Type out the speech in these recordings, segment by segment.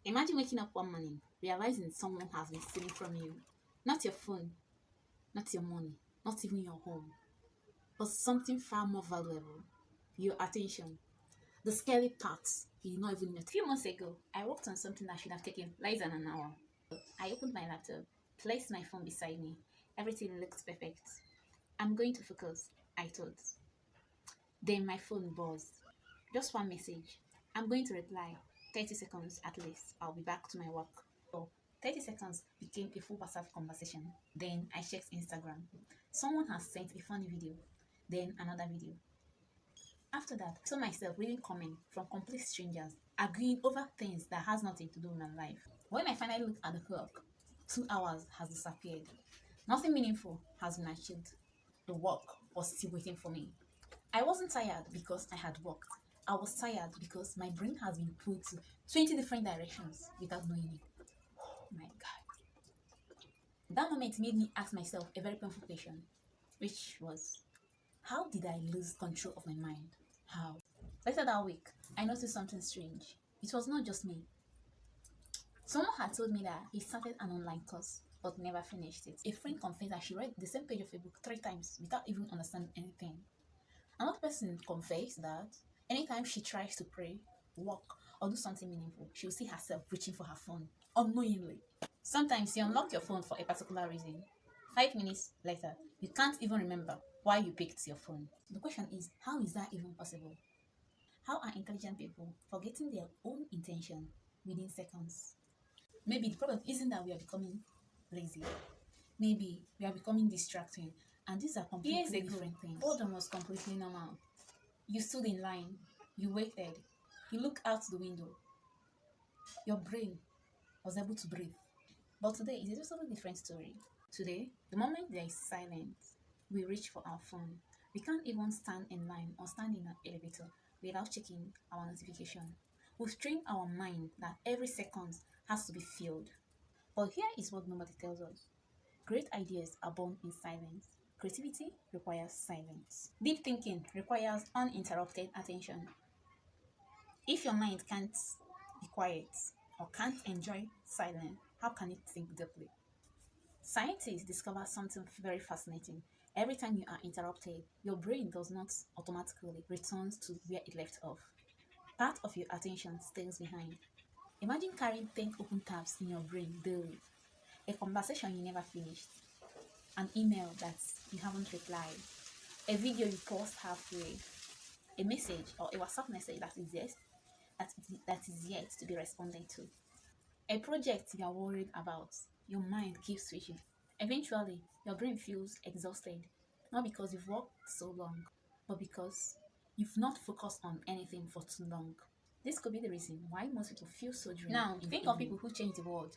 Imagine waking up one morning, realizing someone has been stealing from you. Not your phone, not your money, not even your home, but something far more valuable, your attention. The scary parts you did not even know. A few months ago, I worked on something that should have taken less than an hour. I opened my laptop, placed my phone beside me. Everything looks perfect. I'm going to focus, I thought. Then my phone buzzed. Just one message. I'm going to reply. 30 seconds at least. I'll be back to my work. So 30 seconds became a full WhatsApp conversation. Then I checked Instagram. Someone has sent a funny video. Then another video. After that, I saw myself reading comments from complete strangers, agreeing over things that has nothing to do with my life. When I finally looked at the clock, 2 hours has disappeared. Nothing meaningful has been achieved. The work was still waiting for me. I wasn't tired because I had worked. I was tired because my brain has been pulled to 20 different directions without knowing it. Oh my God. That moment made me ask myself a very painful question, which was, how did I lose control of my mind? How? Later that week, I noticed something strange. It was not just me. Someone had told me that he started an online course but never finished it. A friend confessed that she read the same page of a book 3 times without even understanding anything. Another person confessed that anytime she tries to pray, walk, or do something meaningful, she'll see herself reaching for her phone unknowingly. Sometimes you unlock your phone for a particular reason. 5 minutes later, you can't even remember why you picked your phone. The question is, how is that even possible? How are intelligent people forgetting their own intention within seconds? Maybe the problem isn't that we are becoming lazy. Maybe we are becoming distracting. And these are completely different things. Boredom was completely normal. You stood in line, you waited, you looked out the window. Your brain was able to breathe. But today is a totally different story. Today, the moment there is silence, we reach for our phone. We can't even stand in line or stand in an elevator without checking our notification. We've trained our mind that every second has to be filled. But here is what nobody tells us. Great ideas are born in silence. Creativity requires silence. Deep thinking requires uninterrupted attention. If your mind can't be quiet or can't enjoy silence, how can it think deeply? Scientists discover something very fascinating. Every time you are interrupted, your brain does not automatically return to where it left off. Part of your attention stays behind. Imagine carrying 10 open tabs in your brain daily. A conversation you never finished, an email that you haven't replied, a video you paused halfway, a message or a WhatsApp message that is yet to be responded to, a project you are worried about. Your mind keeps switching. Eventually, your brain feels exhausted, not because you've worked so long, but because you've not focused on anything for too long. This could be the reason why most people feel so drained. Now, think of people who changed the world: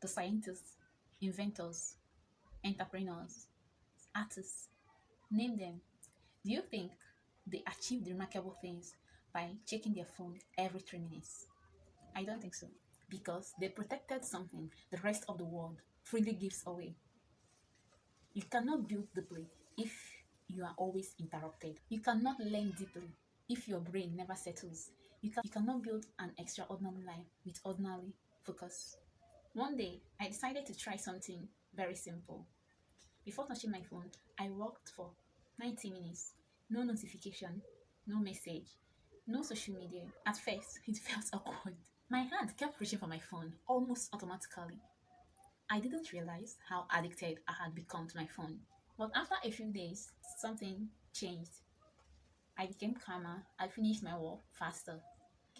the scientists, inventors, entrepreneurs, artists. Name them. Do you think they achieved remarkable things by checking their phone every 3 minutes? I don't think so. Because they protected something the rest of the world freely gives away. You cannot build deeply if you are always interrupted. You cannot learn deeply if your brain never settles. You cannot build an extraordinary life with ordinary focus. One day, I decided to try something very simple. Before touching my phone, I walked for 90 minutes. No notification, no message, no social media. At first, it felt awkward. My hand kept reaching for my phone almost automatically. I didn't realize how addicted I had become to my phone. But after a few days, something changed. I became calmer. I finished my work faster.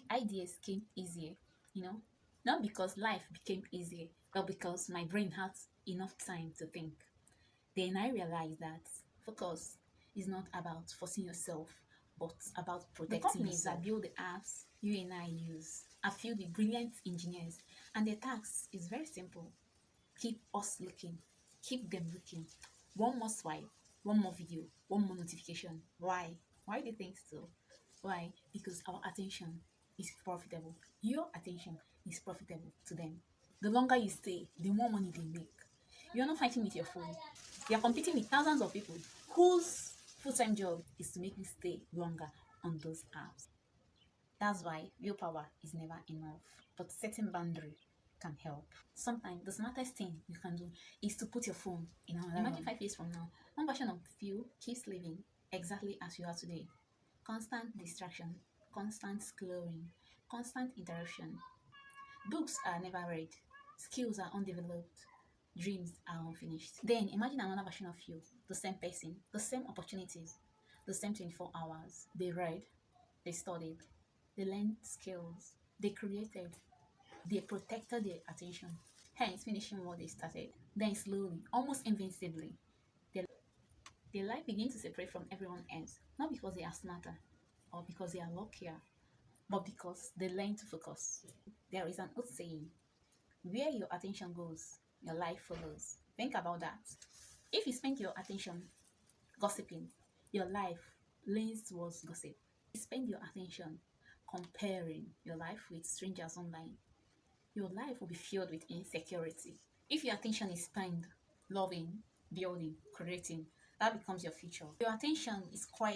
Ideas came easier, you know? Not because life became easier, but because my brain had enough time to think. Then I realized that focus is not about forcing yourself, but about protecting the companies yourself. That build the apps you and I use are filled with brilliant engineers, and their task is very simple. Keep us looking, keep them looking. One more swipe, one more video, one more notification. Why? Why do you think so? Why? Because our attention is profitable. Your attention is profitable to them. The longer you stay, the more money they make. You're not fighting with your phone. You're competing with thousands of people whose full-time job is to make you stay longer on those apps. That's why willpower is never enough, but setting boundary can help. Sometimes the smartest thing you can do is to put your phone in another room. Imagine 5 years from now, one version of you keeps living exactly as you are today. Constant distraction, constant scrolling, constant interruption. Books are never read, skills are undeveloped, dreams are unfinished. Then imagine another version of you, the same person, the same opportunities, the same 24 hours. They read, they studied, they learned skills, they created, they protected their attention, hence finishing what they started. Then slowly, almost invincibly, their life begins to separate from everyone else, not because they are smarter or because they are luckier, but because they learn to focus. There is an old saying, where your attention goes, your life follows. Think about that. If you spend your attention gossiping, your life leans towards gossip. If you spend your attention comparing your life with strangers online, your life will be filled with insecurity. If your attention is spent loving, building, creating, that becomes your future. Your attention is quiet